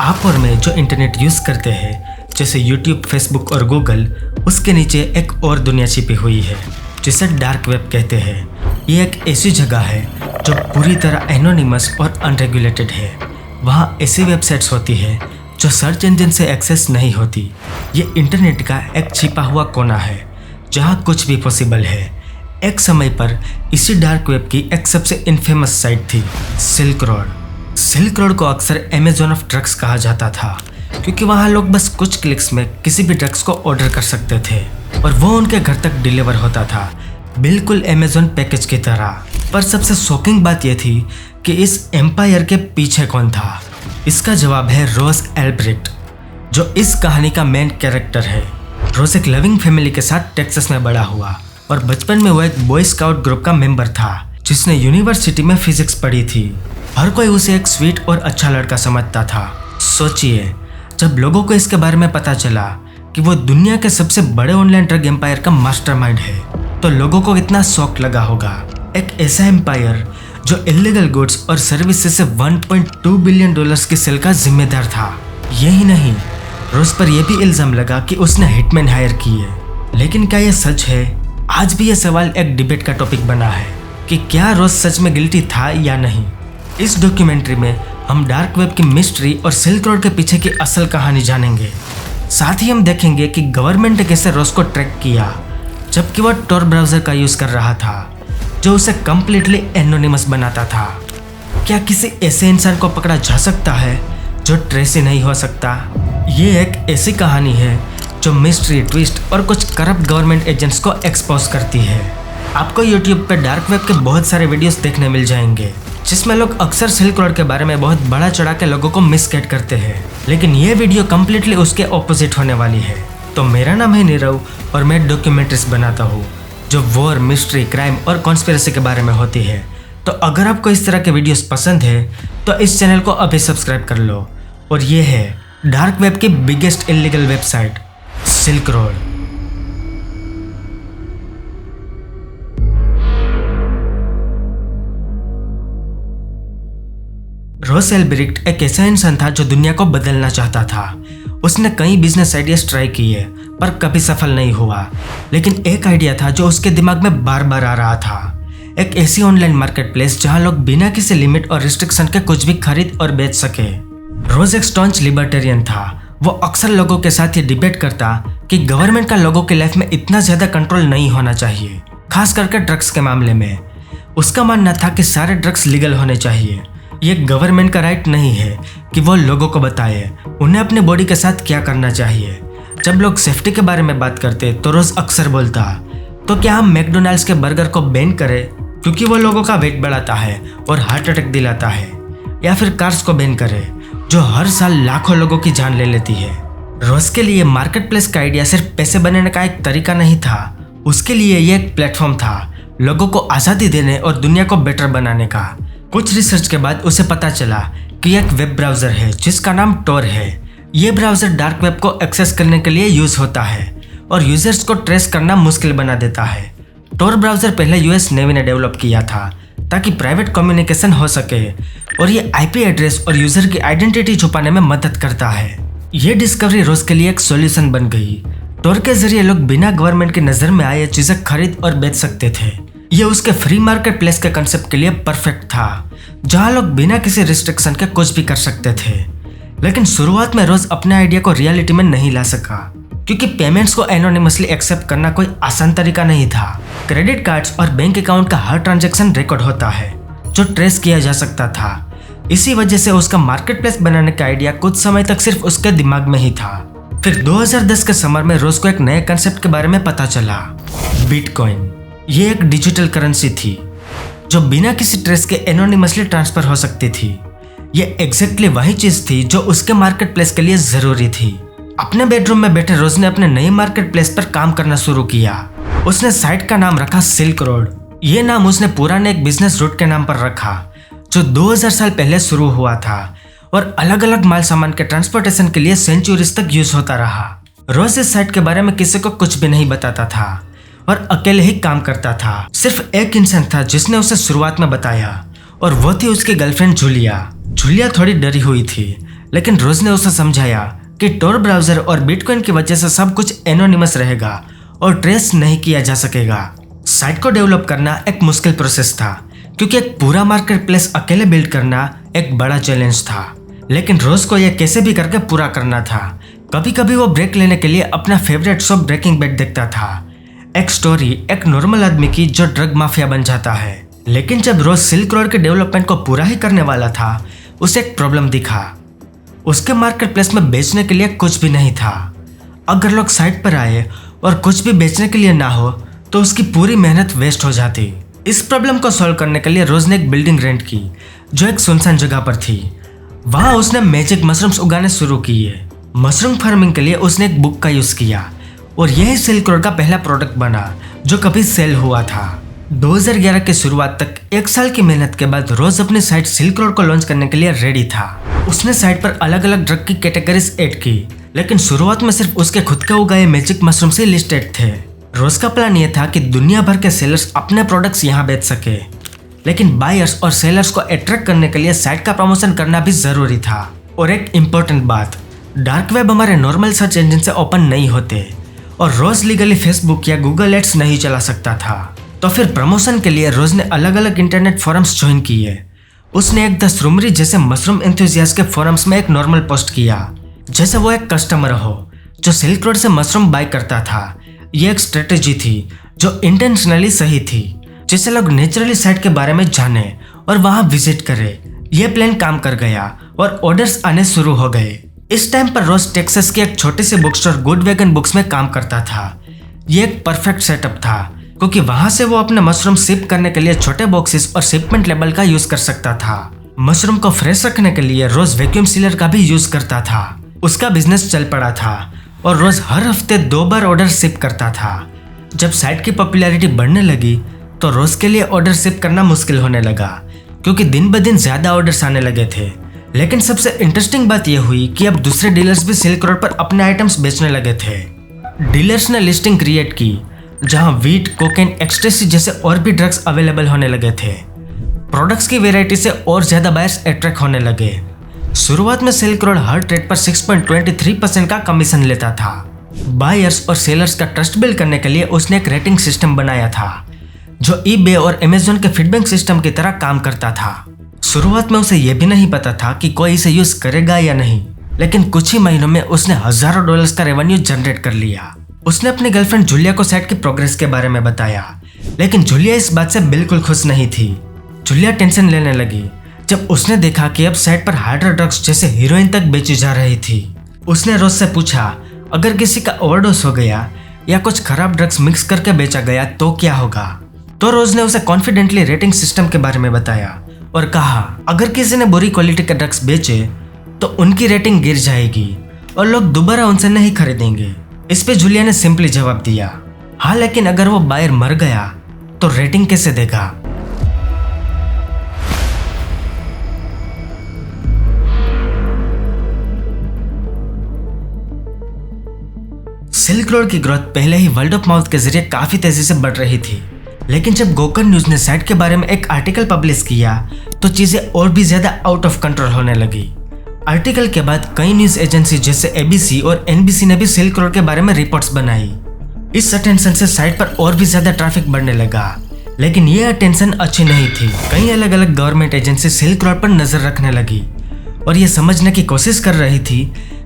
आप और मैं जो इंटरनेट यूज़ करते हैं जैसे यूट्यूब, फेसबुक और गूगल, उसके नीचे एक और दुनिया छिपी हुई है जिसे डार्क वेब कहते हैं। ये एक ऐसी जगह है जो पूरी तरह एनोनिमस और अनरेगुलेटेड है। वहाँ ऐसी वेबसाइट्स होती है जो सर्च इंजन से एक्सेस नहीं होती। ये इंटरनेट का एक छिपा हुआ कोना है जहाँ कुछ भी पॉसिबल है। एक समय पर इसी डार्क वेब की एक सबसे इनफेमस साइट थी, सिल्क रोड। सिल्क रोड को अक्सर अमेज़न ऑफ ड्रग्स कहा जाता था क्योंकि वहाँ लोग बस कुछ क्लिक्स में किसी भी ड्रग्स को ऑर्डर कर सकते थे और वो उनके घर तक डिलीवर होता था, बिल्कुल अमेज़न पैकेज की तरह। पर सबसे शॉकिंग बात यह थी कि इस एम्पायर के पीछे कौन था। इसका जवाब है रोज एल्ब्रेक्ट, जो इस कहानी का मेन कैरेक्टर है। रोज एक लविंग फैमिली के साथ टेक्सास में बड़ा हुआ और बचपन में वो एक बॉय स्काउट ग्रुप का मेंबर था जिसने यूनिवर्सिटी में फिजिक्स पढ़ी थी। हर कोई उसे एक स्वीट और अच्छा लड़का समझता था। सोचिए, जब लोगों को इसके बारे में पता चला कि वो दुनिया के सबसे बड़े ऑनलाइन ड्रग एम्पायर का मास्टरमाइंड है तो लोगों को कितना शौक लगा होगा। एक ऐसा एम्पायर जो इलीगल गुड्स और सर्विसेज से 1.2 बिलियन डॉलर्स की सेल का जिम्मेदार था। यही नहीं, रोज पर यह भी इल्जाम लगा कि उसने हिटमैन हायर किए। लेकिन क्या यह सच है? आज भी यह सवाल एक डिबेट का टॉपिक बना है कि क्या रोज सच में गिल्टी था या नहीं। इस डॉक्यूमेंट्री में हम डार्क वेब की मिस्ट्री और सिल्क रोड के पीछे की असल कहानी जानेंगे। साथ ही हम देखेंगे कि गवर्नमेंट ने कैसे रोज को ट्रैक किया जबकि वह टॉर ब्राउज़र का यूज़ कर रहा था जो उसे कम्प्लीटली एनोनिमस बनाता था। क्या किसी ऐसे इंसान को पकड़ा जा सकता है जो ट्रेस ही नहीं हो सकता? ये एक ऐसी कहानी है जो मिस्ट्री, ट्विस्ट और कुछ करप्ट गवर्नमेंट एजेंट्स को एक्सपोज करती है। आपको यूट्यूब पर डार्क वेब के बहुत सारे वीडियोस देखने मिल जाएंगे जिसमें लोग अक्सर सिल्क रोड के बारे में बहुत बड़ा चढ़ा के लोगों को मिसगाइड करते हैं, लेकिन ये वीडियो कम्प्लीटली उसके ऑपोजिट होने वाली है। तो मेरा नाम है नीरव और मैं डॉक्यूमेंट्रीज बनाता हूँ जो वॉर, मिस्ट्री, क्राइम और कॉन्स्पिरेसी के बारे में होती है। तो अगर आपको इस तरह के वीडियोस पसंद है तो इस चैनल को अभी सब्सक्राइब कर लो। और ये है डार्क वेब की biggest illegal website, Silk Road. Ross Ulbricht एक ऐसा इंसान था जो दुनिया को बदलना चाहता था। उसने कई बिजनेस आइडियाज ट्राई किए पर कभी सफल नहीं हुआ, लेकिन एक आइडिया था जो उसके दिमाग में बार बार आ रहा था। एक ऐसी ऑनलाइन मार्केट प्लेस जहाँ लोग बिना किसी लिमिट और रिस्ट्रिक्शन के कुछ भी खरीद और बेच सके। रोज एक स्टॉन्च लिबर्टेरियन था। वो अक्सर लोगों के साथ ये डिबेट करता कि गवर्नमेंट का लोगों की लाइफ में इतना ज्यादा कंट्रोल नहीं होना चाहिए, खास करके ड्रग्स के मामले में। उसका मानना था कि सारे ड्रग्स लीगल होने चाहिए। ये गवर्नमेंट का राइट नहीं है कि वो लोगों को बताए उन्हें अपने बॉडी के साथ क्या करना चाहिए। जब लोग सेफ्टी के बारे में बात करते तो रोज अक्सर बोलता, तो क्या हम मैकडोनल्ड्स के बर्गर को बैन करें क्योंकि वो लोगों का वेट बढ़ाता है और हार्ट अटैक दिलाता है, या फिर कार्स को बैन करें जो हर साल लाखों लोगों की जान ले लेती है। रोज के लिए मार्केट प्लेस का आइडिया सिर्फ पैसे बनाने का एक तरीका नहीं था, उसके लिए ये एक प्लेटफॉर्म था लोगों को आज़ादी देने और दुनिया को बेटर बनाने का। कुछ रिसर्च के बाद उसे पता चला कि एक वेब ब्राउज़र है जिसका नाम टॉर है। ये ब्राउज़र डार्क वेब को एक्सेस करने के लिए यूज़ होता है और यूजर्स को ट्रेस करना मुश्किल बना देता है। टॉर ब्राउज़र पहले यूएस नेवी ने डेवलप किया था ताकि प्राइवेट कम्युनिकेशन हो सके और ये आईपी एड्रेस और यूज़र की आइडेंटिटी छुपाने में मदद करता है। ये डिस्कवरी रोज के लिए एक सॉल्यूशन बन गई। टॉर के जरिए लोग बिना गवर्नमेंट की नज़र में आए चीज़ें खरीद और बेच सकते थे। ये उसके फ्री मार्केट प्लेस के कंसेप्ट के लिए परफेक्ट था जहां लोग बिना किसी रिस्ट्रिक्शन के कुछ भी कर सकते थे। लेकिन शुरुआत में रोज अपने आइडिया को रियलिटी में नहीं ला सका क्योंकि पेमेंट्स को एनोनिमसली एक्सेप्ट करना कोई आसान तरीका नहीं था। क्रेडिट कार्ड्स और बैंक अकाउंट का हर ट्रांजैक्शन रिकॉर्ड होता है जो ट्रेस किया जा सकता था। इसी वजह से उसका मार्केट प्लेस बनाने का आइडिया कुछ समय तक सिर्फ उसके दिमाग में ही था। फिर 2010 के समर में रोज को एक नए कंसेप्ट के बारे में पता चला, बिटकॉइन। ये एक डिजिटल करेंसी थी जो बिना किसी ट्रेस के एनोनिमसली ट्रांसफर हो सकती थी। ये एग्जैक्टली वही चीज थी जो उसके मार्केट प्लेस के लिए जरूरी थी। अपने बेडरूम में बैठे रोज ने अपने नए मार्केट प्लेस पर काम करना शुरू किया। उसने साइट का नाम रखा सिल्क रोड। ये नाम उसने पुराने एक बिजनेस रूट के नाम पर रखा जो 2000 साल पहले शुरू हुआ था और अलग अलग माल सामान के ट्रांसपोर्टेशन के लिए सेंचुरीज तक यूज होता रहा। रोज इस साइट के बारे में किसी को कुछ भी नहीं बताता था और अकेले ही काम करता था। सिर्फ एक इंसान था जिसने उसे शुरुआत में बताया और वो थी उसकी गर्लफ्रेंड जूलिया। जूलिया थोड़ी डरी हुई थी लेकिन रोज ने उसे समझाया कि टोर ब्राउजर और बिटकॉइन की वजह से सब कुछ एनोनिमस रहेगा और ट्रेस नहीं किया जा सकेगा। साइट को डेवलप करना एक मुश्किल प्रोसेस था क्योंकि एक पूरा मार्केट प्लेस अकेले बिल्ड करना एक बड़ा चैलेंज था, लेकिन रोज को यह कैसे भी करके पूरा करना था। कभी कभी वो ब्रेक लेने के लिए अपना फेवरेट शो ब्रेकिंग बैड देखता था, एक स्टोरी एक नॉर्मल आदमी की जो ड्रग माफिया बन जाता है। लेकिन जब रोज सिल्क रोड के डेवलपमेंट को पूरा ही करने वाला था, उसे एक प्रॉब्लम दिखा। उसके मार्केट प्लेस में बेचने के लिए कुछ भी नहीं था। अगर लोग साइट पर आए और कुछ भी बेचने के लिए ना हो तो उसकी पूरी मेहनत वेस्ट हो जाती। इस प्रॉब्लम को सॉल्व करने के लिए रोज ने एक बिल्डिंग रेंट की जो एक सुनसान जगह पर थी। वहां उसने मैजिक मशरूम्स उगाने शुरू किए। मशरूम फार्मिंग के लिए उसने एक बुक का यूज किया और यही सिल्क रोड का पहला प्रोडक्ट बना जो कभी सेल हुआ था। 2011 की शुरुआत तक 1 साल की मेहनत के बाद रोज अपनी साइट सिल्क रोड को लॉन्च करने के लिए रेडी था। उसने साइट पर अलग अलग ड्रग की कैटेगरीज ऐड की, लेकिन शुरुआत में सिर्फ उसके खुद के उगाए मैजिक मशरूम से लिस्टेड थे। रोज का प्लान यह था कि दुनिया भर के सेलर्स अपने प्रोडक्ट्स यहाँ बेच सके, लेकिन बायर्स और सेलर्स को अट्रैक्ट करने के लिए साइट का प्रमोशन करना भी जरूरी था। और एक इम्पोर्टेंट बात, डार्क वेब हमारे नॉर्मल सर्च इंजन से ओपन नहीं होते और रोज लीगली फेसबुक या गूगल एड्स नहीं चला सकता था। तो फिर प्रमोशन के लिए रोज ने अलग अलग इंटरनेट फोरम्स ज्वाइन किए। उसने एक द श्रुमरी जैसे मशरूम एंथुसियास्ट के फोरम्स में एक नॉर्मल पोस्ट किया जैसे वो एक कस्टमर हो जो सिल्क रोड से मशरूम बाय करता था। ये एक स्ट्रेटेजी थी जो इंटेंशनली सही थी, जिससे लोग नेचुरली साइट के बारे में जाने और वहां विजिट करे। ये प्लान काम कर गया और ऑर्डर्स आने शुरू हो गए। इस टाइम पर रोज टेक्सास की एक छोटी सी book store Good Wagon Books में काम करता था। ये एक परफेक्ट सेटअप था क्योंकि वहां से वो अपने मशरूम शिप करने के लिए छोटे बॉक्सेस और शिपमेंट लेबल का यूज कर सकता था। मशरूम को फ्रेश रखने के लिए रोज वैक्यूम सीलर का भी यूज करता था। उसका बिजनेस चल पड़ा था और रोज हर हफ्ते 2 बार ऑर्डर शिप करता था। जब साइट की पॉपुलैरिटी बढ़ने लगी तो रोज के लिए ऑर्डर शिप करना मुश्किल होने लगा क्योंकि दिन ब दिन ज्यादा ऑर्डर्स आने लगे थे। लेकिन सबसे इंटरेस्टिंग बात यह हुई कि अब दूसरे डीलर्स भी सिल्क रोड पर अपने आइटम्स बेचने लगे थे। डीलर्स ने लिस्टिंग क्रिएट की जहां वीट, कोकेन, एक्सटेसी जैसे और भी ड्रग्स अवेलेबल होने लगे थे। प्रोडक्ट्स की वैरायटी से और ज्यादा बायर्स अट्रैक्ट होने लगे। शुरुआत में सिल्क रोड हर ट्रेड पर 6.23% का कमीशन लेता था। बायर्स और सेलर्स का ट्रस्ट बिल्ड करने के लिए उसने एक रेटिंग सिस्टम बनाया था जो eBay और Amazon के फीडबैक सिस्टम की तरह काम करता था। शुरुआत में उसे यह भी नहीं पता था कि कोई इसे यूज करेगा या नहीं, लेकिन कुछ ही महीनों में उसने हजारों डॉलर्स का रेवेन्यू जनरेट कर लिया। उसने अपनी गर्लफ्रेंड जूलिया को साइट की प्रोग्रेस के बारे में बताया, लेकिन जूलिया इस बात से बिल्कुल खुश नहीं थी। जूलिया टेंशन लेने लगी जब उसने देखा कि अब साइट पर हार्डर ड्रग्स जैसे हीरोइन तक बेची जा रही थी। उसने रोज से पूछा, अगर किसी का ओवरडोज हो गया या कुछ खराब ड्रग्स मिक्स करके बेचा गया तो क्या होगा? तो रोज ने उसे कॉन्फिडेंटली रेटिंग सिस्टम के बारे में बताया और कहा, अगर किसी ने बुरी क्वालिटी के ड्रग्स बेचे तो उनकी रेटिंग गिर जाएगी और लोग दोबारा उनसे नहीं खरीदेंगे। इस पे जूलिया ने सिंपली जवाब दिया, हाँ, लेकिन अगर वो बायर मर गया तो रेटिंग कैसे देगा? सिल्क रोड की ग्रोथ पहले ही वर्ल्ड ऑफ माउथ के जरिए काफी तेजी से बढ़ रही थी, लेकिन जब गोकर न्यूज ने साइट के बारे में एक आर्टिकल पब्लिश किया तो चीजें और भी ज्यादा आउट ऑफ कंट्रोल होने लगी। आर्टिकल के बाद कई न्यूज एजेंसी जैसे ABC और NBC ने भी सिल्क रोड के बारे में रिपोर्ट्स बनाई। इस अटेंशन से साइट पर और भी ज्यादा ट्रैफिक बढ़ने लगा, लेकिन ये अटेंशन अच्छी नहीं थी। कई अलग अलग गवर्नमेंट एजेंसी सिल्क रोड पर नजर रखने लगी और ये समझने की कोशिश कर रही थी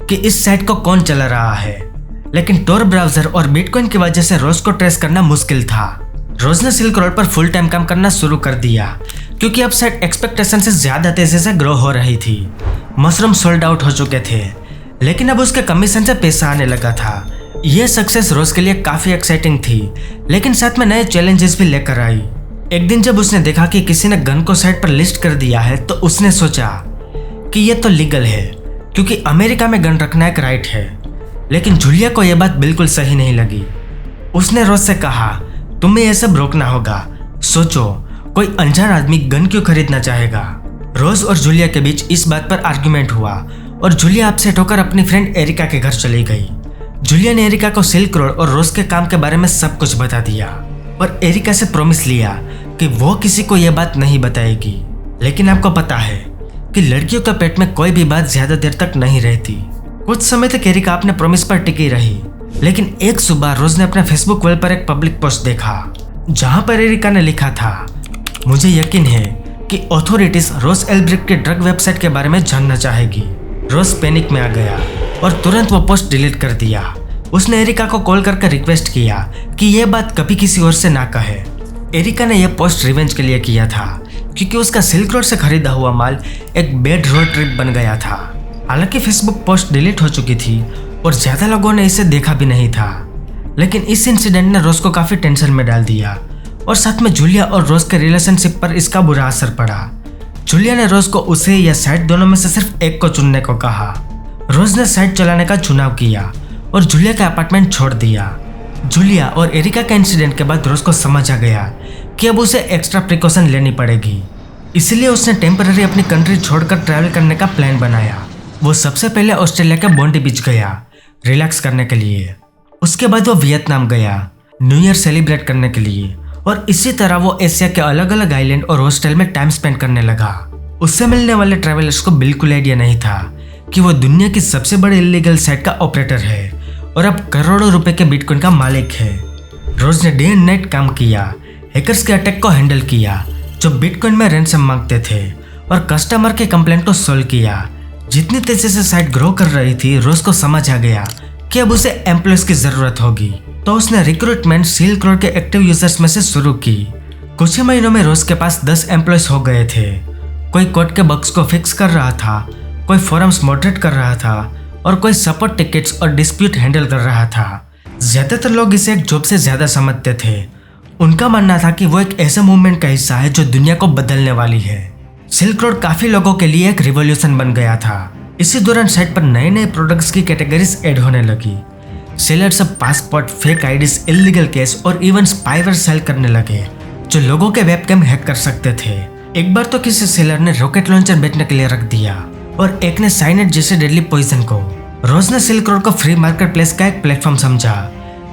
कि इस साइट को कौन चला रहा है। लेकिन टोर ब्राउजर और बिटकॉइन की वजह से रोज को ट्रेस करना मुश्किल था। रोज ने सिल्क रोड पर फुल टाइम काम करना शुरू कर दिया क्योंकि अब साइट एक्सपेक्टेशन से ज्यादा तेजी से ग्रो हो रही थी। मशरूम सोल्ड आउट हो चुके थे, लेकिन अब उसके कमीशन से पैसा आने लगा था। यह सक्सेस रोज के लिए काफी एक्साइटिंग थी, लेकिन साथ में नए चैलेंजेस भी लेकर आई। एक दिन जब उसने देखा कि किसी ने गन को साइट पर लिस्ट कर दिया है तो उसने सोचा कि यह तो लीगल है क्योंकि अमेरिका में गन रखना एक राइट है। लेकिन जूलिया को यह बात बिल्कुल सही नहीं लगी। उसने रोज से कहा, तुम्हें यह सब रोकना होगा। सोचो, कोई अनजान आदमी गन क्यों खरीदना चाहेगा? रोज और जूलिया के बीच इस बात पर आर्ग्यूमेंट हुआ और जूलिया अपसेट होकर अपनी फ्रेंड एरिका के घर चली गई। जूलिया ने एरिका को सिल्क रोड और रोज के काम के बारे में सब कुछ बता दिया और एरिका से प्रॉमिस लिया कि वो किसी को यह बात नहीं बताएगी। लेकिन आपको पता है, कि लड़कियों के पेट में कोई भी बात ज्यादा देर तक नहीं रहती। कुछ समय तक एरिका अपने प्रॉमिस पर टिकी रही, लेकिन एक सुबह रोज ने अपने फेसबुक वॉल पर एक पब्लिक पोस्ट देखा जहां पर एरिका ने लिखा था, मुझे यकीन है कि अथॉरिटीज रोज एल्ब्रेक्ट के ड्रग वेबसाइट के बारे में जानना चाहेगी। रोज पैनिक में आ गया और तुरंत वो पोस्ट डिलीट कर दिया। उसने एरिका को कॉल करके रिक्वेस्ट किया कि यह बात कभी किसी और से ना कहे। एरिका ने यह पोस्ट रिवेंज के लिए किया था, क्योंकि उसका सिल्क रोड से खरीदा हुआ माल एक बैड रोड ट्रिप बन गया था। हालांकि फेसबुक पोस्ट डिलीट हो चुकी थी और ज्यादा लोगों ने इसे देखा भी नहीं था, लेकिन इस इंसिडेंट ने रोज को काफी टेंशन में डाल दिया और साथ में जूलिया और रोज के रिलेशनशिप पर इसका बुरा असर पड़ा। जूलिया ने रोज को उसे या साइट दोनों में से सिर्फ एक को चुनने को कहा। रोज ने साइट चलाने का चुनाव किया और जूलिया का अपार्टमेंट छोड़ दिया। जूलिया और एरिका के इंसिडेंट के बाद रोज को समझ आ गया कि अब उसे एक्स्ट्रा प्रिकॉशन लेनी पड़ेगी, इसलिए उसने टेम्पररी अपनी कंट्री छोड़कर ट्रैवल करने का प्लान बनाया। वो सबसे पहले ऑस्ट्रेलिया के बॉन्डी बीच गया रिलैक्स करने के लिए। उसके बाद वो वियतनाम गया न्यू ईयर सेलिब्रेट करने के लिए, और इसी तरह वो एशिया के अलग अलग आइलैंड और हॉस्टल में टाइम स्पेंड करने लगा। उससे मिलने वाले ट्रैवलर्स को बिल्कुल आइडिया नहीं था कि वो दुनिया की सबसे बड़ी इलीगल साइट का ऑपरेटर है और अब करोड़ों रुपए के बिटकॉइन का मालिक है। रोज ने डे एंड नाइट काम किया, हैकर्स के अटैक को हैंडल किया जो बिटकॉइन में रैंसम मांगते थे, और कस्टमर के कंप्लेंट को सॉल्व किया। जितनी तेजी से साइट ग्रो कर रही थी, रोज को समझ आ गया कि अब उसे एम्प्लॉयज की जरूरत होगी, तो उसने रिक्रूटमेंट सिल्क रोड के एक्टिव यूजर्स में से शुरू की। कुछ ही महीनों में रोज के पास 10 एम्प्लॉयज हो गए थे। कोई कोड के बग्स को फिक्स कर रहा था, कोई फोरम्स मॉडरेट कर रहा था और कोई सपोर्ट टिकट्स और डिस्प्यूट हैंडल कर रहा था। ज्यादातर लोग इसे एक जॉब से ज्यादा समझते थे। उनका मानना था कि वो एक ऐसे मूवमेंट का हिस्सा है जो दुनिया को बदलने वाली है। सिल्क रोड काफी लोगों के लिए एक रिवॉल्यूशन बन गया था। इसी दौरान साइट पर नए नए प्रोडक्ट्स की कैटेगरीज ऐड होने लगी। सेलर्स अब passport, fake IDs, illegal case और इवन स्पाईवेयर सेल करने लगे जो लोगों के वेबकैम हैक कर सकते थे। एक बार तो किसी सेलर ने रॉकेट लॉन्चर बेचने के लिए रख दिया और एक ने साइनेट जैसे डेडली पॉइजन को। रोज ने सिल्क रोड को फ्री मार्केट प्लेस का एक प्लेटफॉर्म समझा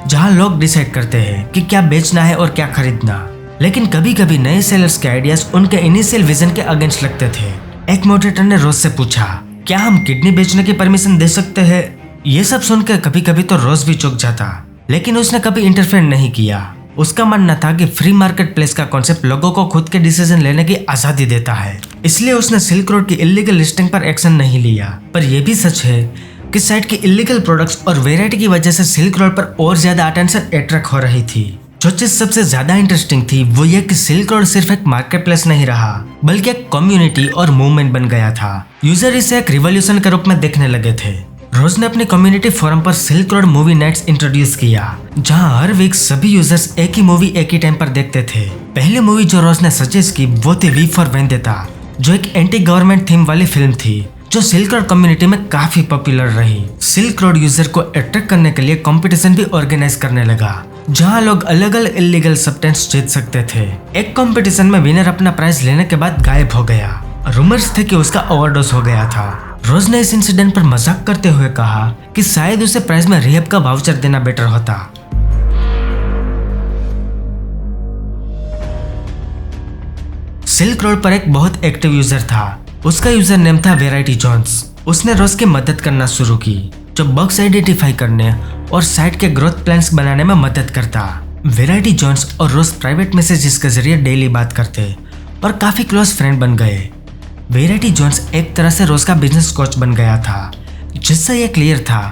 जहां लोग डिसाइड करते हैं कि क्या बेचना है और क्या खरीदना। लेकिन कभी कभी नए सेलर्स के आइडियाज उनके इनिशियल विजन के अगेंस्ट लगते थे। एक मॉडरेटर ने रोज से पूछा, क्या हम किडनी बेचने की परमिशन दे सकते हैं? ये सब सुनकर कभी कभी तो रोज भी चौंक जाता, लेकिन उसने कभी इंटरफेयर नहीं किया। उसका मानना था कि फ्री मार्केट प्लेस का कॉन्सेप्ट लोगों को खुद के डिसीजन लेने की आजादी देता है, इसलिए उसने सिल्क रोड की इलीगल लिस्टिंग पर एक्शन नहीं लिया। पर यह भी सच है कि साइट की इलीगल प्रोडक्ट्स और वेराइटी की वजह से सिल्क रोड पर और ज्यादा अटेंशन अट्रैक्ट हो रही थी। जो चीज सबसे ज्यादा इंटरेस्टिंग थी वो ये कि सिल्क रोड सिर्फ एक मार्केट प्लेस नहीं रहा, बल्कि एक कम्युनिटी और मूवमेंट बन गया था। यूजर इसे एक रिवॉल्यूशन के रूप में देखने लगे थे। रोज ने अपने कम्युनिटी फोरम पर Silk Road movie nights introduce किया, जहां हर वीक सभी यूजर्स एक ही मूवी एक ही टाइम पर देखते थे। पहली मूवी जो रोज ने सजेस्ट की वो थी वी फॉर वेंडेटा, जो एक एंटी गवर्नमेंट थीम वाली फिल्म थी जो सिल्क रोड कम्युनिटी में काफी पॉपुलर रही। सिल्क रोड यूजर को अट्रैक्ट करने के लिए कंपटीशन भी ऑर्गेनाइज करने लगा, जहां लोग अलग अलग इलीगल सब्सटेंस जीत सकते थे। एक कंपटीशन में विनर अपना प्राइज लेने के बाद गायब हो गया। रूमर्स थे कि उसका ओवरडोज हो गया था। रोज ने इस इंसिडेंट पर मजाक करते हुए कहा कि शायद उसे प्राइज में रिहैब का वाउचर देना बेटर होता। सिल्क रोड पर एक बहुत एक्टिव यूजर था। उसका यूजर नेम था वेराइटी जोन्स। उसने रोज की मदद करना शुरू की, जो बग्स आइडेंटिफाई करने और साइट के ग्रोथ प्लान्स बनाने में मदद करता। वेराइटी जोन्स और रोज प्राइवेट मैसेजेस के जरिए डेली बात करते और काफी क्लोज फ्रेंड बन गए। वेराइटी जोन्स एक तरह से रोज का बिजनेस कोच बन गया था, जिससे यह क्लियर था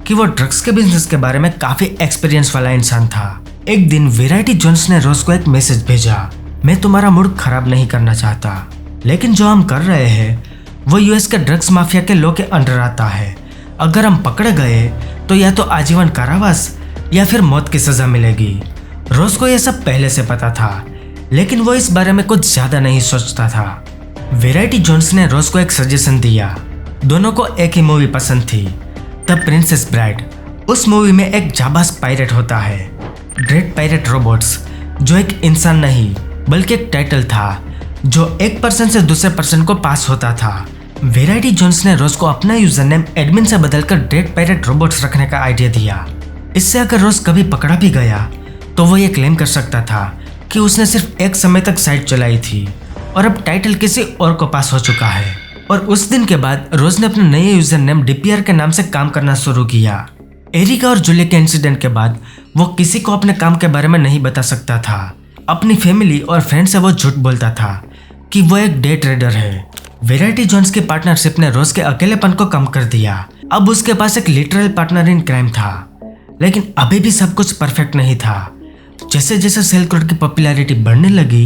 कि वो ड्रग्स के बिजनेस के बारे में काफी एक्सपीरियंस वाला इंसान था। एक दिन वेराइटी जोन्स ने रोज को एक मैसेज भेजा, मैं तुम्हारा मूड खराब नहीं करना चाहता, लेकिन जो हम कर रहे हैं वो यूएस के ड्रग्स माफिया के लॉ के अंडर आता है। अगर हम पकड़े गए तो या तो आजीवन कारावास या फिर मौत की सजा मिलेगी। रोज को यह सब पहले से पता था, लेकिन वो इस बारे में कुछ ज्यादा नहीं सोचता था। वेराइटी जोन्स ने रोज को एक सजेशन दिया। दोनों को एक ही मूवी पसंद थी, द प्रिंसेस ब्राइड। उस मूवी में एक जाबाज पायरेट होता है, ड्रेड पायरेट रोबोट्स, जो एक इंसान नहीं बल्कि एक टाइटल था जो एक पर्सन से दूसरे पर्सन को पास होता था। वेराइटी जोन्स ने रोज को अपना यूजर नेम एडमिन से बदलकर ड्रेड पायरेट रोबोट्स रखने का आइडिया दिया। इससे अगर रोज कभी पकड़ा भी गया तो वो ये क्लेम कर सकता था कि उसने सिर्फ एक समय तक साइट चलाई थी और अब टाइटल किसी और को पास हो चुका है। और उस दिन के बाद रोज ने अपने नए यूजर नेम डीपीआर के नाम से काम करना शुरू किया। एरिका और जूलिया के इंसिडेंट के बाद वो किसी को अपने काम के बारे में नहीं बता सकता था। अपनी फैमिली और फ्रेंड से वो झूठ बोलता था कि वो एक डे ट्रेडर है। वेराइटी जोन्स की पार्टनरशिप ने रोज के अकेलेपन को कम कर दिया। अब उसके पास एक लिटरल पार्टनर इन क्राइम था, लेकिन अभी भी सब कुछ परफेक्ट नहीं था। जैसे जैसे सिल्क रोड की पॉपुलैरिटी बढ़ने लगी,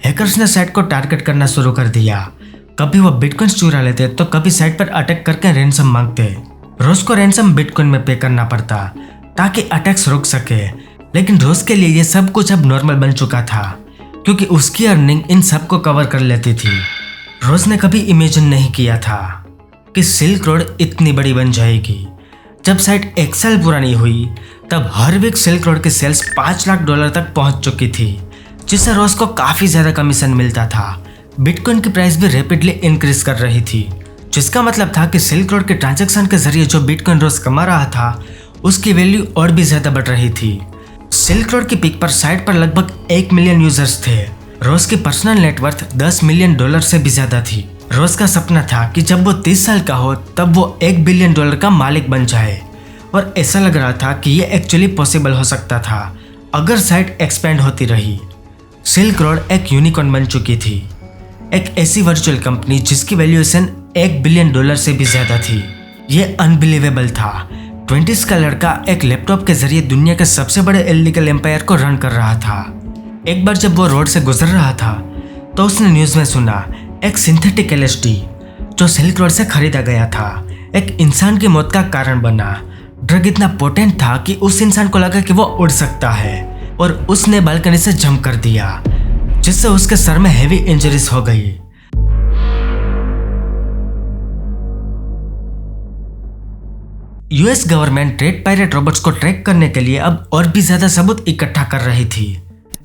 हैकर्स ने साइट को टारगेट करना शुरू कर दिया। कभी वो बिटकॉइंस चुरा लेते तो कभी साइट पर अटैक करके रैंसम मांगते। रोज को रैंसम बिटकॉइन में पे करना पड़ता ताकि अटैक्स रुक सके, लेकिन रोज के लिए ये सब कुछ अब नॉर्मल बन चुका था क्योंकि उसकी अर्निंग इन सब को कवर कर लेती थी। रोज ने कभी इमेजिन नहीं किया था कि सिल्क रोड इतनी बड़ी बन जाएगी। जब साइट 1 साल पुरानी हुई तब हर वीक सिल्क रोड की सेल्स $5 लाख तक पहुंच चुकी थी, जिससे रोज को काफी ज्यादा कमीशन मिलता था। बिटकॉइन की प्राइस भी रैपिडली इंक्रीज कर रही थी, जिसका मतलब था कि सिल्क रोड के ट्रांजैक्शन के जरिए जो बिटकॉइन रोज कमा रहा था उसकी वैल्यू और भी ज्यादा बढ़ रही थी। सिल्क रोड की पीक पर साइट पर लगभग 1 मिलियन यूजर्स थे। रोज की पर्सनल नेटवर्थ $10 मिलियन से भी ज्यादा थी। रोज का सपना था कि जब वो 30 साल का हो तब वो $1 बिलियन का मालिक बन जाए, और ऐसा लग रहा था कि ये एक्चुअली पॉसिबल हो सकता था अगर साइट एक्सपेंड होती रही। सिल्क रोड एक यूनिकॉर्न बन चुकी थी, एक ऐसी वर्चुअल कंपनी जिसकी वैल्यूएशन $1 बिलियन से भी ज्यादा थी। ये अनबिलीवेबल था। 20s का लड़का एक लैपटॉप के जरिए दुनिया के सबसे बड़े इल्लीगल एम्पायर को रन कर रहा था। एक बार जब वो रोड से गुजर रहा था तो उसने न्यूज में सुना एक सिंथेटिक LSD जो सिल्क रोड से खरीदा गया था एक इंसान की मौत का कारण बना। ड्रग इतना पोटेंट था कि उस इंसान को लगा कि वो उड़ सकता है और उसने बालकनी से जंप कर दिया, जिससे उसके सर में हेवी इंजरीज हो गई। US government red pirate robots को ट्रैक करने के लिए अब और भी ज्यादा सबूत इकट्ठा कर रही थी।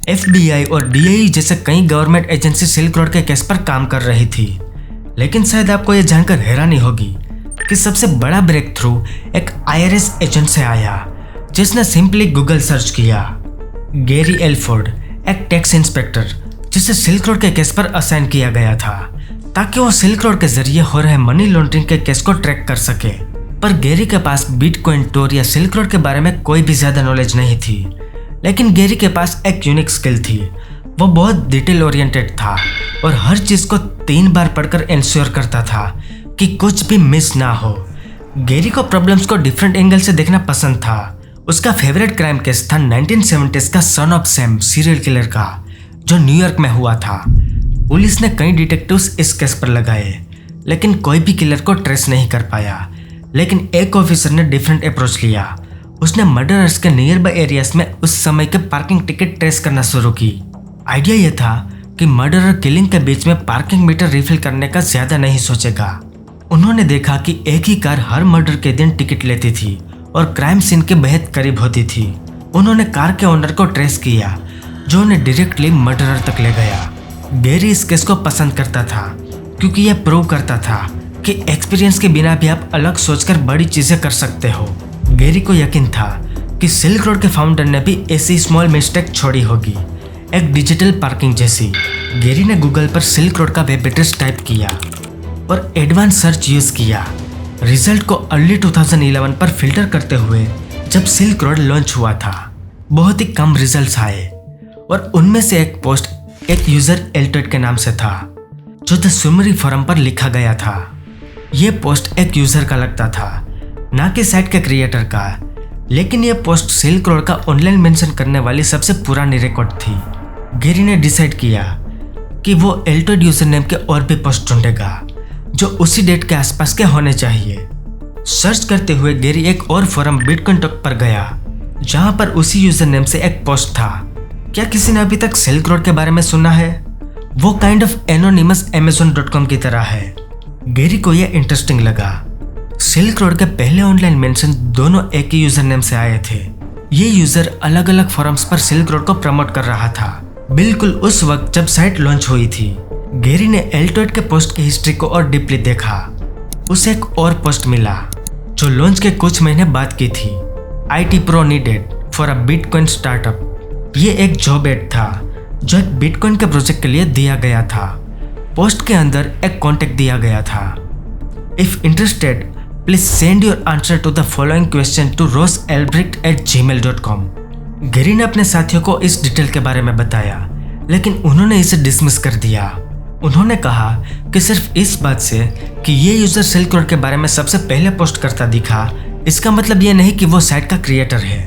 FBI और DIE जैसे कई गवर्नमेंट एजेंसी सिल्क रोड के केस पर काम कर रही थी, लेकिन शायद आपको यह जानकर हैरानी होगी कि सबसे बड़ा ब्रेक थ्रू एक IRS एजेंट से आया जिसने सिंपली गूगल सर्च किया। गैरी एल्फोर्ड, एक टैक्स इंस्पेक्टर जिसे सिल्क रोड के केस पर असाइन किया गया था ताकि वो सिल्क रोड के जरिए हो रहे मनी लॉन्ड्रिंग के केस को ट्रैक कर सके। पर गैरी के पास बिटकॉइन, टोर या सिल्क रोड के बारे में कोई भी ज्यादा नॉलेज नहीं थी, लेकिन गैरी के पास एक यूनिक स्किल थी। वो बहुत डिटेल ओरिएंटेड था और हर चीज को 3 बार पढ़कर इंश्योर करता था कि कुछ भी मिस ना हो। गैरी को प्रॉब्लम्स को डिफरेंट एंगल से देखना पसंद था। उसका फेवरेट क्राइम केस था 1970s का son of Sam serial killer का, जो न्यूयॉर्क में हुआ था। पुलिस ने कई डिटेक्टिव्स इस केस पर लगाए, लेकिन कोई भी किलर को ट्रेस नहीं कर पाया। लेकिन एक ऑफिसर ने डिफरेंट अप्रोच लिया। उसने मर्डरर्स के नियर बाय एरियाज में उस समय के पार्किंग टिकट ट्रेस करना शुरू की। आइडिया यह था कि मर्डरर किलिंग के बीच में पार्किंग मीटर रिफिल करने का ज्यादा नहीं सोचेगा। उन्होंने देखा कि एक ही कार हर मर्डर के दिन टिकट लेती थी और क्राइम सीन के बेहद करीब होती थी। उन्होंने कार के ओनर को ट्रेस किया, जो उन्हें डायरेक्टली मर्डरर तक ले गया। गैरी इस केस को पसंद करता था क्योंकि यह प्रूव करता था कि एक्सपीरियंस के बिना भी आप अलग सोचकर बड़ी चीजें कर सकते हो। गैरी को यकीन था कि सिल्क रोड के फाउंडर ने भी ऐसी स्मॉल मिस्टेक छोड़ी होगी, एक डिजिटल पार्किंग जैसी। गैरी ने गूगल पर सिल्क रोड का वेब एड्रेस टाइप किया और एडवांस सर्च यूज किया। रिजल्ट को अर्ली 2011 पर फिल्टर करते हुए जब सिल्क रोड लॉन्च हुआ था, बहुत ही कम रिजल्ट्स आए और उनमें से एक पोस्ट एक यूजर एल्टोड के नाम से था, जो द सुमरी फोरम पर लिखा गया था। यह पोस्ट एक यूजर का लगता था, ना कि साइट के क्रिएटर का, लेकिन यह पोस्ट सिल्क रोड का ऑनलाइन मेंशन करने वाली सबसे पुरानी रिकॉर्ड थी। गैरी ने डिसाइड किया कि वो एल्टोड यूजर नेम के और भी पोस्ट ढूंढेगा जो उसी डेट के आसपास के होने चाहिए। सर्च करते हुए गैरी एक और फोरम बिटकॉइन टॉक पर गया, जहां पर उसी यूजर नेम से एक पोस्ट था। क्या किसी ने अभी तक सिल्क रोड के बारे में सुना है? वो काइंड ऑफ एनोनिमस Amazon.com की तरह है। गैरी को यह इंटरेस्टिंग लगा। सिल्क रोड के पहले ऑनलाइन मेंशन दोनों एक ही यूजर नेम से आए थे। ये यूजर अलग अलग फोरम्स पर सिल्क रोड को प्रमोट कर रहा था, बिल्कुल उस वक्त जब साइट लॉन्च हुई थी। गैरी ने एल्टोड के पोस्ट की हिस्ट्री को और डीपली देखा। उसे एक और पोस्ट मिला जो लॉन्च के कुछ महीने बाद की थी। IT Pro needed for a bitcoin startup. ये एक जॉब एड था जो एक बिटकॉइन के प्रोजेक्ट के लिए दिया गया था। पोस्ट के अंदर एक कॉन्टेक्ट दिया गया था। If interested please send your answer to the following question to roselbricht@gmail.com। Gary ने अपने साथियों को इस डिटेल के बारे में बताया, लेकिन उन्होंने इसे डिसमिस कर दिया। उन्होंने कहा कि सिर्फ इस बात से कि ये यूजर सिल्क रोड के बारे में सबसे पहले पोस्ट करता दिखा, इसका मतलब ये नहीं कि वो साइट का क्रिएटर है।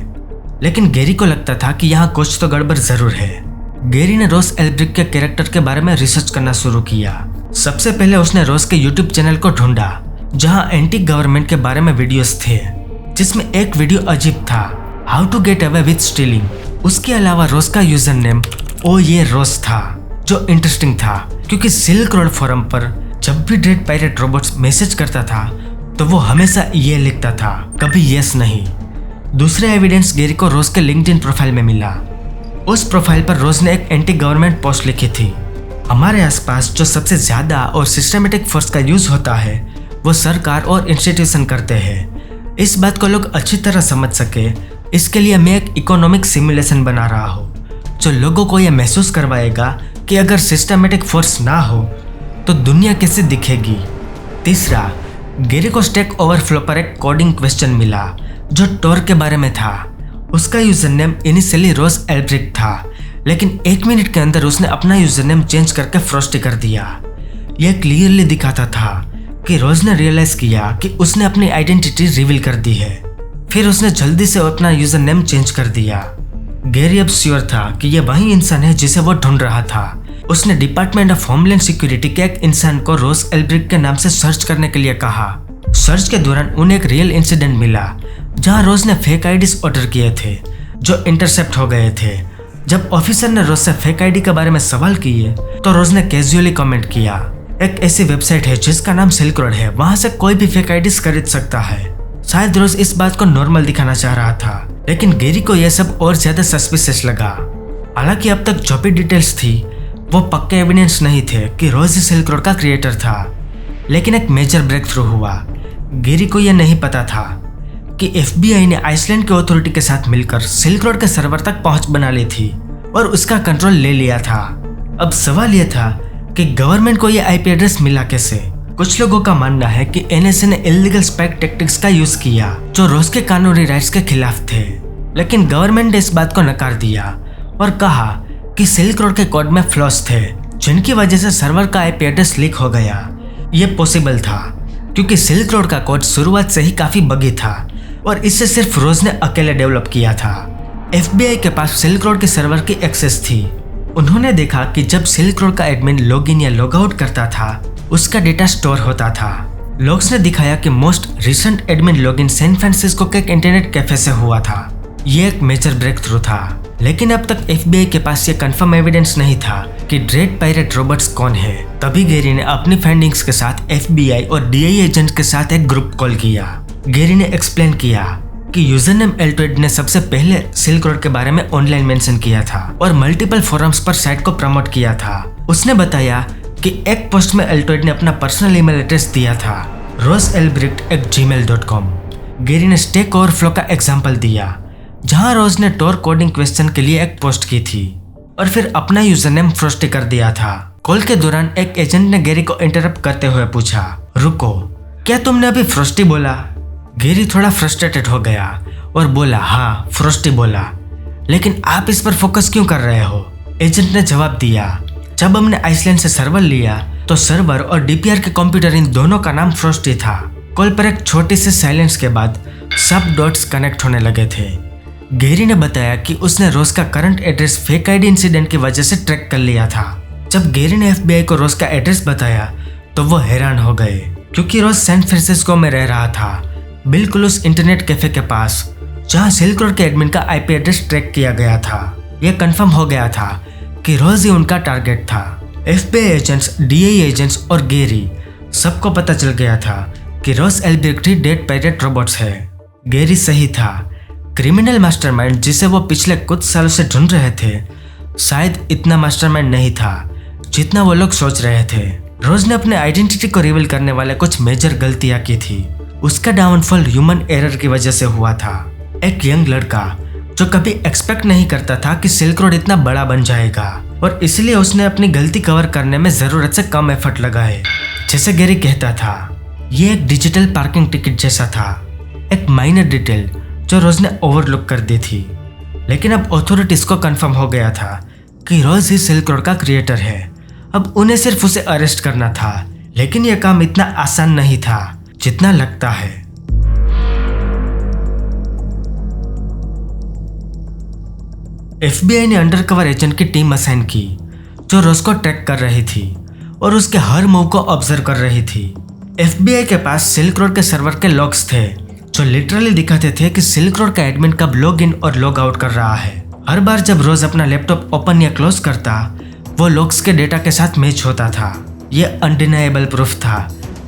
लेकिन गैरी को लगता था कि यहाँ कुछ तो गड़बड़ जरूर है। गैरी ने रोज एल्ब्रिक्ट के कैरेक्टर के बारे में रिसर्च करना शुरू किया। सबसे पहले उसने रोज के यूट्यूब चैनल को ढूंढा, जहाँ एंटी गवर्नमेंट के बारे में वीडियोस थे, जिसमें एक वीडियो अजीब था, how to get away with stealing. उसके अलावा रोज का यूजर नेम ओ ये रोज था, जो इंटरेस्टिंग था क्योंकि सिल्क रोड फोरम पर जब भी ड्रेड पायरेट रोबोट्स मैसेज करता था तो वो हमेशा ये लिखता था, कभी यस नहीं। दूसरा एविडेंस गैरी को रोज के लिंक्डइन प्रोफाइल में मिला। उस प्रोफाइल पर रोज ने एक एंटी गवर्नमेंट पोस्ट लिखी थी, हमारे आसपास जो सबसे ज्यादा और सिस्टमेटिक फोर्स का यूज होता है वो सरकार और इंस्टीट्यूशन करते हैं। इस बात को लोग अच्छी तरह समझ सके, इसके लिए मैं एक इकोनॉमिक सिमुलेशन बना रहा हूँ जो लोगों को यह महसूस करवाएगा कि अगर सिस्टमेटिक फोर्स ना हो तो दुनिया कैसे दिखेगी। तीसरा, गैरी को स्टैक ओवरफ्लो पर एक कोडिंग क्वेश्चन मिला जो टोर के बारे में था। उसका यूजर नेम इनिशियली रोज एल्ब्रिक्ट था, लेकिन 1 मिनट के अंदर उसने अपना यूजर नेम चेंज करके फ्रॉस्टी कर दिया। यह क्लियरली दिखाता था कि रोज ने रियलाइज किया कि उसने अपनी आइडेंटिटी रिवील कर दी है। फिर उसने जल्दी से अपना यूजर नेम चेंज कर दिया। गैरी अब श्योर था कि यह वही इंसान है जिसे वो ढूंढ रहा था। उसने डिपार्टमेंट ऑफ होमलैंड सिक्योरिटी के एक इंसान को रोज एल्ब्रिक्ट के नाम से सर्च करने के लिए कहा। सर्च के दौरान उन्हें एक रियल इंसिडेंट मिला जहां रोज ने फेक आईडीज ऑर्डर किए थे जो इंटरसेप्ट हो गए थे। जब ऑफिसर ने रोज से फेक आईडी के बारे में सवाल किए तो रोज ने कैजुअली कमेंट किया, एक ऐसी वेबसाइट है जिसका नाम सिल्क रोड है, वहां से कोई भी फेक आईडीज खरीद सकता है। शायद रोज इस बात को नॉर्मल दिखाना चाह रहा था, लेकिन गैरी को यह सब और ज्यादा सस्पिशियस लगा। हालांकि अब तक जो भी डिटेल्स थी वो पक्के एविडेंस नहीं थे कि रोज ही सिल्क रोड का क्रिएटर था। लेकिन एक मेजर ब्रेक थ्रू हुआ। गैरी को यह नहीं पता था कि FBI ने आइसलैंड की अथॉरिटी के साथ मिलकर सिल्क रोड के सर्वर तक पहुंच बना ली थी और उसका कंट्रोल ले लिया था। अब सवाल यह था कि गवर्नमेंट को यह IP एड्रेस मिला कैसे। कुछ लोगों का मानना है कि NSA ने इलीगल स्पाइक टैक्टिक्स का यूज किया जो रोज के कानूनी राइट्स के खिलाफ थे, लेकिन गवर्नमेंट ने इस बात को नकार दिया और कहा कि सिल्क रोड के कोड में फ्लॉस थे जिनकी वजह से सर्वर का IP एड्रेस लीक हो गया। यह पॉसिबल था क्योंकि सिल्क रोड का कोड शुरुआत से ही काफी बगी था और इसे सिर्फ रोज ने अकेले डेवलप किया था। FBI के पास सिल्क रोड के सर्वर की एक्सेस थी। उन्होंने देखा कि जब सिल्क रोड का एडमिन लॉगिन या लॉग आउट करता था उसका डेटा स्टोर होता था। लॉग्स ने दिखाया कि most recent admin login San Francisco के एक इंटरनेट कैफे से हुआ था। यह एक मेजर ब्रेक थ्रू था, लेकिन अब तक FBI के पास ये कंफर्म एविडेंस नहीं था कि ड्रेड पायरेट रोबोट्स कौन है। तभी गैरी ने अपनी फाइंडिंग्स के साथ FBI और DIA एजेंट के साथ एक ग्रुप कॉल किया। गैरी ने एक्सप्लेन किया कि यूजर नेम एल्टोइड ने सबसे पहले सिल्क रोड के बारे में ऑनलाइन मेंशन किया था और मल्टीपल फोरम्स पर साइट को प्रमोट किया था। उसने बताया कि एक पोस्ट में एल्टोइड ने अपना पर्सनल ईमेल एड्रेस दिया था, roselbricht@gmail.com। गैरी ने स्टैक ओवरफ्लो का एग्जांपल दिया जहां रोज ने टोर कोडिंग क्वेश्चन के लिए एक पोस्ट की थी और फिर अपना यूजर नेम फ्रॉस्टी कर दिया था। कॉल के दौरान एक एजेंट ने गैरी को इंटरप्ट करते हुए पूछा, रुको, क्या तुमने अभी फ्रॉस्टी बोला? गैरी थोड़ा फ्रस्ट्रेटेड हो गया और बोला, हाँ फ्रॉस्टी बोला, लेकिन आप इस पर फोकस क्यों कर रहे हो? एजेंट ने जवाब दिया, जब हमने आइसलैंड से सर्वर लिया तो सर्वर और DPR के कंप्यूटर इन दोनों का नाम फ्रॉस्टी था। कॉल पर एक छोटी सी साइलेंस के बाद सब डॉट्स कनेक्ट होने लगे थे। गैरी ने बताया कि उसने रोज का current address fake ID incident की वजह से ट्रैक कर लिया था। जब गैरी ने FBI को रोज का एड्रेस बताया तो वो हैरान हो गए क्योंकि रोज सैन फ्रांसिस्को में रह रहा था, बिल्कुल उस इंटरनेट कैफे के पास जहां सिल्क रोड के एडमिन का IP एड्रेस ट्रैक किया गया था। यह कंफर्म हो गया था कि रोज ही उनका टारगेट था। FBI एजेंट्स, DIA एजेंट्स और गैरी सबको पता चल गया था कि रोज एल्ब्रिक्ट ही ड्रेड पायरेट रोबोट्स है। गैरी सही था। क्रिमिनल मास्टरमाइंड जिसे वो पिछले कुछ सालों से ढूंढ रहे थे शायद इतना मास्टरमाइंड नहीं था जितना वो लोग सोच रहे थे। रोज ने अपने आइडेंटिटी को रिवील करने वाले कुछ मेजर गलतियां की थी। उसका डाउनफॉल ह्यूमन एरर की वजह से हुआ था। एक यंग लड़का जो कभी एक्सपेक्ट नहीं करता था कि सिल्क रोड इतना बड़ा बन जाएगा, और इसलिए उसने अपनी गलती कवर करने में जरूरत से कम एफर्ट लगाए। जैसे गैरी कहता था, ये एक डिजिटल पार्किंग टिकट जैसा था, एक माइनर डिटेल जो रोज ने ओवरलुक कर दी थी। लेकिन अब अथॉरिटीज को कंफर्म हो गया था कि रोज ही सिल्क रोड का क्रिएटर है। अब उन्हें सिर्फ उसे अरेस्ट करना था, लेकिन यह काम इतना आसान नहीं था जितना लगता है। FBI ने अंडरकवर एजेंट की टीम असाइन की जो रोज को ट्रैक कर रही थी और उसके हर मूव को ऑब्जर्व कर रही थी। FBI के पास सिल्क रोड के सर्वर के लॉग्स थे जो लिटरली दिखाते थे कि सिल्क रोड का एडमिन कब लॉग इन और लॉग आउट कर रहा है। हर बार जब रोज अपना लैपटॉप ओपन या क्लोज करता, वो लॉग्स के डेटा के साथ मैच होता था। यह अनडिनाएबल प्रूफ था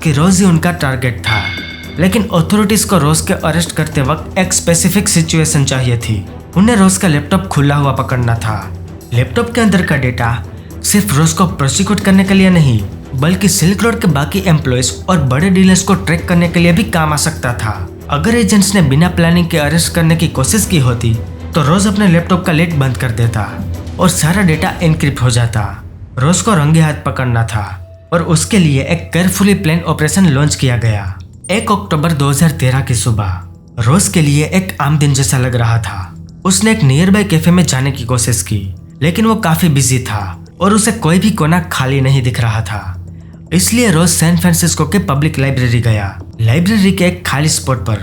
कि रोज ही उनका टारगेट था। लेकिन अथॉरिटीज को रोज के अरेस्ट करते वक्त एक स्पेसिफिक सिचुएशन चाहिए थी। उन्हें रोज का लैपटॉप खुला हुआ पकड़ना था। लैपटॉप के अंदर का डेटा सिर्फ रोज को प्रोसिक्यूट करने के लिए नहीं, बल्कि सिल्क रोड के बाकी एम्प्लॉयज और बड़े डीलर्स को ट्रैक करने के लिए भी काम आ सकता था। अगर एजेंट्स ने बिना प्लानिंग के अरेस्ट करने की कोशिश की होती तो रोज अपने लैपटॉप का लिड बंद कर देता और सारा डेटा एनक्रिप्ट हो जाता। रोज को रंगे हाथ पकड़ना था और उसके लिए एक केयरफुली प्लान ऑपरेशन लॉन्च किया गया। 1 अक्टूबर 2013 की सुबह रोज के लिए एक आम दिन जैसा लग रहा था। उसने एक नियर बाय कैफे में जाने की कोशिश की, लेकिन वो काफी बिजी था और उसे कोई भी कोना खाली नहीं दिख रहा था। इसलिए रोज सैन फ्रांसिस्को के पब्लिक लाइब्रेरी गया। लाइब्रेरी के एक खाली स्पॉट पर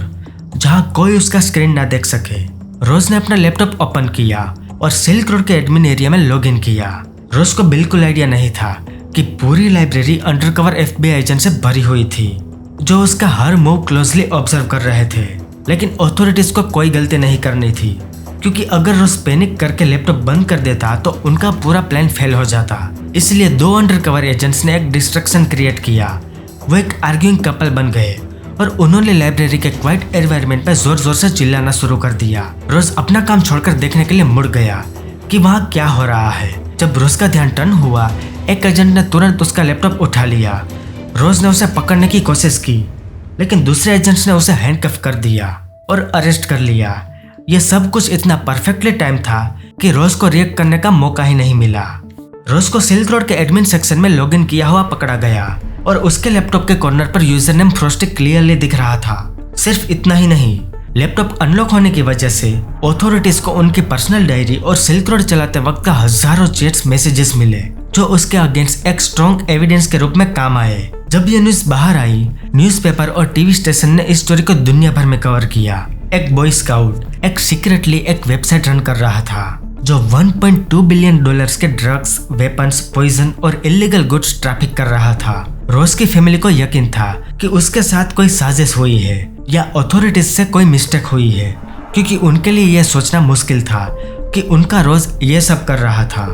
जहां कोई उसका स्क्रीन ना देख सके, रोज ने अपना लैपटॉप ओपन किया और सिल्क रोड के एडमिन एरिया में लॉग इन किया। रोज को बिल्कुल आइडिया नहीं था कि पूरी लाइब्रेरी अंडरकवर FBI एजेंट से भरी हुई थी जो उसका हर मूव क्लोजली ऑब्जर्व कर रहे थे। लेकिन अथॉरिटीज को कोई गलती नहीं करनी थी, क्योंकि अगर रोज पैनिक करके लैपटॉप बंद कर देता तो उनका पूरा प्लान फेल हो जाता। इसलिए 2 अंडरकवर एजेंट्स ने एक डिस्ट्रैक्शन क्रिएट किया। वो एक आर्ग्यूइंग कपल बन गए और उन्होंने लाइब्रेरी के क्वाइट एनवायरनमेंट पर जोर जोर से चिल्लाना शुरू कर दिया। रोज अपना काम छोड़कर देखने के लिए मुड़ गया कि वहाँ क्या हो रहा है। जब रोज का ध्यान टर्न हुआ, एक एजेंट ने तुरंत उसका लैपटॉप उठा लिया। रोज ने उसे पकड़ने की कोशिश की, लेकिन दूसरे एजेंट्स ने उसे हैंडकफ कर दिया और अरेस्ट कर लिया। यह सब कुछ इतना परफेक्टली टाइम था कि रोज को रिएक्ट करने का मौका ही नहीं मिला। रोज को सिल्क रोड के एडमिन सेक्शन में लॉगिन किया हुआ पकड़ा गया और उसके लैपटॉप के कॉर्नर पर यूजर नेम फ्रॉस्टी क्लियरली दिख रहा था। सिर्फ इतना ही नहीं, लैपटॉप अनलॉक होने की वजह से अथॉरिटीज को उनकी पर्सनल डायरी और सिल्क रोड चलाते वक्त का हजारों चैट्स मैसेजेस मिले जो उसके अगेंस्ट एक स्ट्रॉन्ग एविडेंस के रूप में काम आए। जब ये न्यूज बाहर आई, न्यूज़पेपर और टीवी स्टेशन ने इस स्टोरी को दुनिया भर में कवर किया। एक बॉय स्काउट एक सीक्रेटली एक वेबसाइट रन कर रहा था जो $1.2 बिलियन के ड्रग्स, वेपन्स, पॉइजन और इलीगल गुड्स ट्रैफिक कर रहा था। रोज की फैमिली को यकीन था कि उसके साथ कोई साजिश हुई है या अथॉरिटीज से कोई मिस्टेक हुई है, क्योंकि उनके लिए यह सोचना मुश्किल था कि उनका रोज ये सब कर रहा था।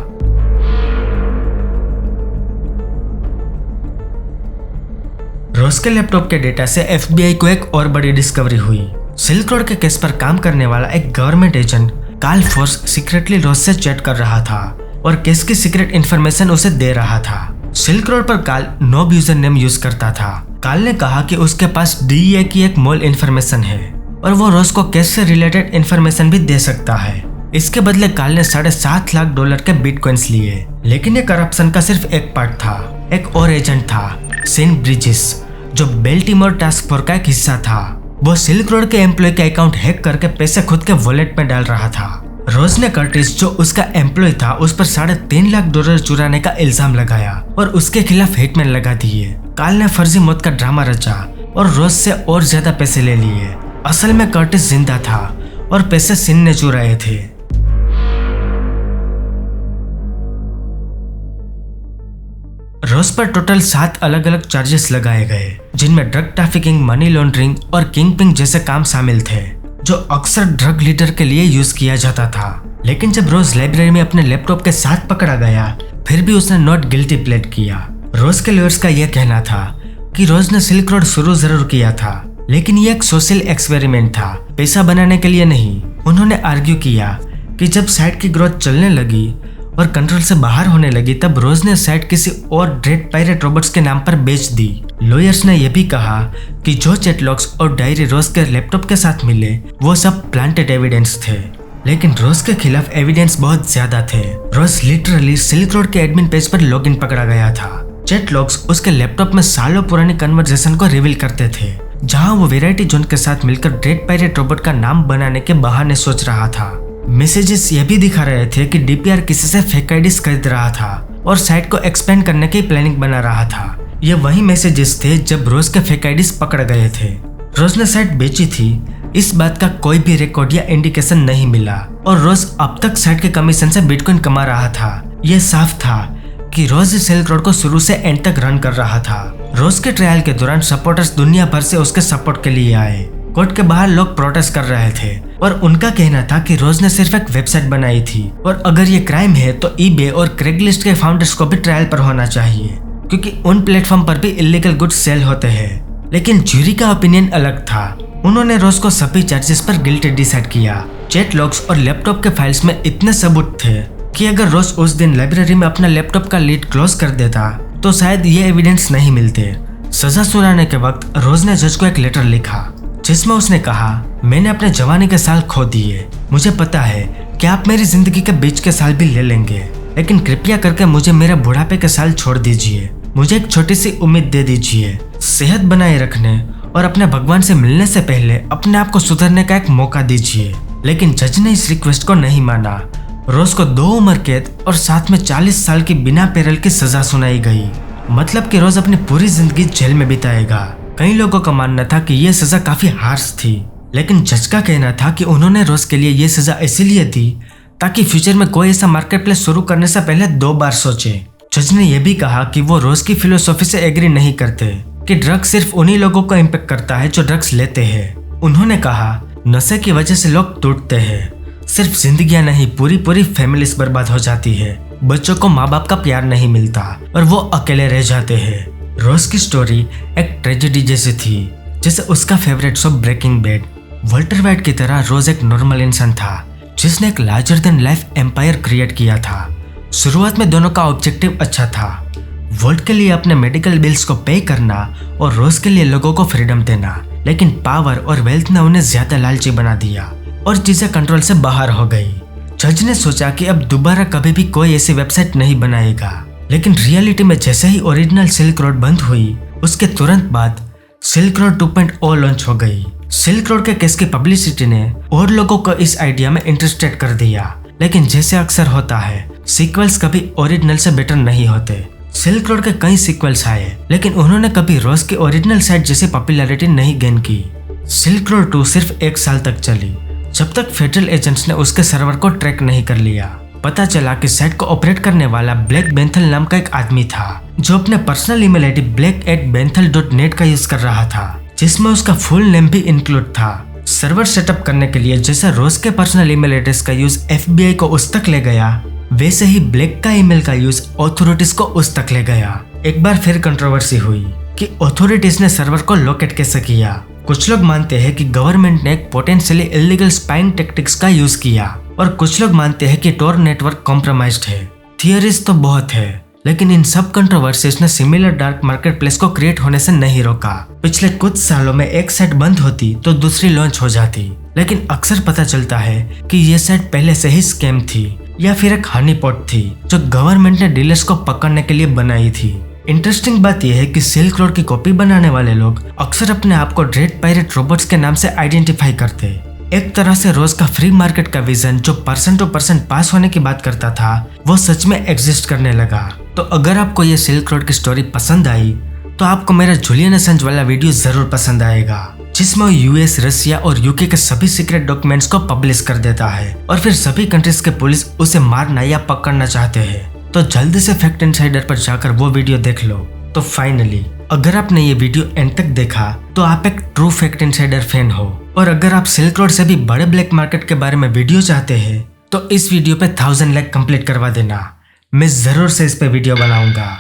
रोज के लैपटॉप के डेटा से FBI को एक और बड़ी डिस्कवरी हुई। सिल्क रोड के केस पर काम करने वाला एक government agent Carl Force secretly Ross से चैट कर रहा था और केस की सीक्रेट इन्फॉर्मेशन उसे दे रहा था। सिल्क रोड पर Carl Nob user name use करता था। कार्ल ने कहा कि उसके पास DEA की एक मोल इन्फॉर्मेशन है और वो रोज को केस से रिलेटेड इन्फॉर्मेशन भी दे सकता है। इसके बदले कार्ल ने $7.5 लाख के बिटकॉइंस लिए। लेकिन ये करप्शन का सिर्फ एक पार्ट था। एक और एजेंट था, सेन ब्रिजेस, जो बेल्टीमोर टास्क फोर्स का एक हिस्सा था। वो सिल्क रोड के एम्प्लॉय के अकाउंट हैक करके पैसे खुद के वॉलेट में डाल रहा था। रोज ने कर्टिस, जो उसका एम्प्लॉय था, उस पर $3.5 लाख चुराने का इल्जाम लगाया और उसके खिलाफ हिटमैन लगा दिए। कार्ल ने फर्जी मौत का ड्रामा रचा और रोज से और ज्यादा पैसे ले लिए। असल में कर्टिस जिंदा था और पैसे सिन ने चुराए थे। रोज पर टोटल 7 अलग अलग चार्जेस लगाए गए, जिनमें ड्रग ट्रैफिकिंग, मनी लॉन्ड्रिंग और किंगपिन जैसे काम शामिल थे, जो अक्सर ड्रग लीडर के लिए यूज किया जाता था। लेकिन जब रोज लाइब्रेरी में अपने लैपटॉप के साथ पकड़ा गया, फिर भी उसने नॉट गिल्टी प्लेड किया। रोज के लॉयर्स का यह कहना था कि रोज ने सिल्क रोड शुरू जरूर किया था, लेकिन यह एक सोशल एक्सपेरिमेंट था, पैसा बनाने के लिए नहीं। उन्होंने आर्ग्यू किया कि जब साइट की ग्रोथ चलने लगी और कंट्रोल से बाहर होने लगी, तब रोज ने साइट किसी और ड्रेड पायरेट रोबोट्स के नाम पर बेच दी। लॉयर्स ने यह भी कहा कि जो चैट लॉग्स और डायरी रोज के लैपटॉप के साथ मिले, वो सब प्लांटेड एविडेंस थे। लेकिन रोज के खिलाफ एविडेंस बहुत ज्यादा थे। रोज लिटरली सिल्क रोड के एडमिन पेज पर लॉगिन पकड़ा गया था। चैट लॉग्स उसके लैपटॉप में सालों पुरानी कन्वर्सेशन को रिवील करते थे, जहां वो वैरायटी जोन के साथ मिलकर डेड पायरेट रोबोट का नाम बनाने के बहाने सोच रहा था। मैसेजेस ये भी दिखा रहे थे कि डीपीआर किसी से फेक आईडीज खरीद रहा था और साइट को एक्सपेंड करने की प्लानिंग बना रहा था। ये वही मैसेजेस थे जब रोज के फेक आईडीज पकड़ गए थे। रोज ने साइट बेची थी, इस बात का कोई भी रिकॉर्ड या इंडिकेशन नहीं मिला और रोज अब तक साइट के कमीशन से बिटकॉइन कमा रहा था। यह साफ था कि रोज सिल्क रोड को शुरू से एंड तक रन कर रहा था। रोज के ट्रायल के दौरान सपोर्टर्स दुनिया भर से उसके सपोर्ट के लिए आए। कोर्ट के बाहर लोग प्रोटेस्ट कर रहे थे और उनका कहना था कि रोज ने सिर्फ एक वेबसाइट बनाई थी और अगर ये क्राइम है तो ईबे और क्रेगलिस्ट के फाउंडर्स को भी ट्रायल पर होना चाहिए, क्योंकि उन प्लेटफॉर्म पर भी इलीगल गुड्स सेल होते हैं। लेकिन ज्यूरी का ओपिनियन अलग था। उन्होंने रोज को सभी चार्जेस पर गिल्टी डिसाइड किया। चैट लॉग्स और लैपटॉप के फाइल्स में इतने सबूत थे कि अगर रोज उस दिन लाइब्रेरी में अपना लैपटॉप का लीड क्लोज कर देता तो शायद ये एविडेंस नहीं मिलते। सजा सुनाने के वक्त रोज ने जज को एक लेटर लिखा जिसमें उसने कहा, मैंने अपने जवानी के साल खो दिए। मुझे पता है कि आप मेरी जिंदगी के बीच के साल भी ले लेंगे, लेकिन कृपया करके मुझे मेरे बुढ़ापे के साल छोड़ दीजिए। मुझे एक छोटी सी उम्मीद दे दीजिए। सेहत बनाए रखने और अपने भगवान से मिलने से पहले अपने आप को सुधरने का एक मौका दीजिए। लेकिन जज ने इस रिक्वेस्ट को नहीं माना। रोज को 2 उम्र कैद और साथ में 40 साल की बिना पैरोल की सजा सुनाई गई। मतलब कि रोज अपनी पूरी जिंदगी जेल में बिताएगा। कई लोगों का मानना था कि यह सजा काफी हार्श थी, लेकिन जज का कहना था कि उन्होंने रोज के लिए यह सजा इसलिए दी ताकि फ्यूचर में कोई ऐसा मार्केट प्लेस शुरू करने से पहले 2 बार सोचे। जज ने यह भी कहा कि वो रोज की फिलोसॉफी से एग्री नहीं करते कि ड्रग्स सिर्फ उन्हीं लोगों को इम्पेक्ट करता है जो ड्रग्स लेते हैं। उन्होंने कहा, नशे की वजह से लोग टूटते हैं, सिर्फ जिंदगियां नहीं पूरी फैमिलीज बर्बाद हो जाती है। बच्चों को माँ बाप का प्यार नहीं मिलता और वो अकेले रह जाते हैं। रोज की स्टोरी एक ट्रेजेडी जैसी थी, जैसे उसका favourite show Breaking Bad. Walter White की तरह रोज एक नॉर्मल इंसान था जिसने एक larger than life empire create किया था। शुरुआत में दोनों का ऑब्जेक्टिव अच्छा था, वॉल्ट के लिए अपने मेडिकल बिल्स को पे करना और रोज के लिए लोगों को फ्रीडम देना। लेकिन पावर और वेल्थ ने उन्हें ज्यादा लालची बना दिया और चीजें कंट्रोल से बाहर हो गई। जज ने सोचा कि अब दोबारा कभी भी कोई ऐसी वेबसाइट नहीं बनाएगा, लेकिन रियलिटी में जैसे ही ओरिजिनल सिल्क रोड बंद हुई उसके तुरंत बाद सिल्क रोड 2.0 लॉन्च हो गई। सिल्क रोड के केस की पब्लिसिटी ने और लोगों को इस आइडिया में इंटरेस्टेड कर दिया, लेकिन जैसे अक्सर होता है सीक्वल्स कभी ओरिजिनल से बेटर नहीं होते। सिल्क रोड के कई सीक्वल्स आए, लेकिन उन्होंने कभी रोज की ओरिजिनल साइट जैसी पॉपुलैरिटी नहीं गेन की। सिल्क रोड 2 सिर्फ 1 साल तक चली, जब तक फेडरल एजेंट्स ने उसके सर्वर को ट्रैक नहीं कर लिया। पता चला कि साइट को ऑपरेट करने वाला ब्लैक बेंथल नाम का एक आदमी था जो अपने पर्सनल ईमेल आईडी black@benthel.net का यूज कर रहा था, जिसमें उसका फुल नेम भी इंक्लूड था। सर्वर सेटअप करने के लिए जैसा रोज के पर्सनल ईमेल एड्रेस का यूज FBI को उस तक ले गया, वैसे ही ब्लैक का ईमेल का यूज ऑथोरिटीज को उस तक ले गया। एक बार फिर कंट्रोवर्सी हुई कि ऑथोरिटीज ने सर्वर को लोकेट कैसे किया। कुछ लोग मानते हैं कि गवर्नमेंट ने एक पोटेंशियली इलीगल स्पाइंग टेक्टिक्स का यूज किया और कुछ लोग मानते हैं कि टोर नेटवर्क कॉम्प्रोमाइज्ड है। थियरीज तो बहुत है, लेकिन इन सब कंट्रोवर्सीज ने सिमिलर डार्क मार्केट प्लेस को क्रिएट होने से नहीं रोका। पिछले कुछ सालों में एक साइट बंद होती तो दूसरी लॉन्च हो जाती, लेकिन अक्सर पता चलता है कि ये साइट पहले से ही स्कैम थी या फिर एक हनी पॉट थी जो गवर्नमेंट ने डीलर्स को पकड़ने के लिए बनाई थी। इंटरेस्टिंग बात यह है कि सिल्क रोड की कॉपी बनाने वाले लोग अक्सर अपने आप को डेड पायरेट रोबोट्स के नाम से आइडेंटिफाई करते। एक तरह से रोज का फ्री मार्केट का विजन जो पर्सन टू पर्सन पास होने की बात करता था वो सच में एग्जिस्ट करने लगा। तो अगर आपको ये सिल्क रोड की स्टोरी पसंद आई तो आपको मेरा जूलियन असांज वाला वीडियो जरूर पसंद आएगा, जिसमें वो यूएस, रशिया और यूके के सभी सीक्रेट डॉक्यूमेंट्स को पब्लिश कर देता है और फिर सभी कंट्रीज के पुलिस उसे मारना या पकड़ना चाहते हैं। तो जल्दी से फैक्ट इनसाइडर पर जाकर वो वीडियो देख लो। तो फाइनली अगर आपने ये वीडियो एंड तक देखा तो आप एक ट्रू फैक्ट इनसाइडर फैन हो, और अगर आप सिल्क रोड से भी बड़े ब्लैक मार्केट के बारे में वीडियो चाहते हैं तो इस वीडियो पे 1000 लाइक कंप्लीट करवा देना। मैं जरूर से इस पे वीडियो बनाऊंगा।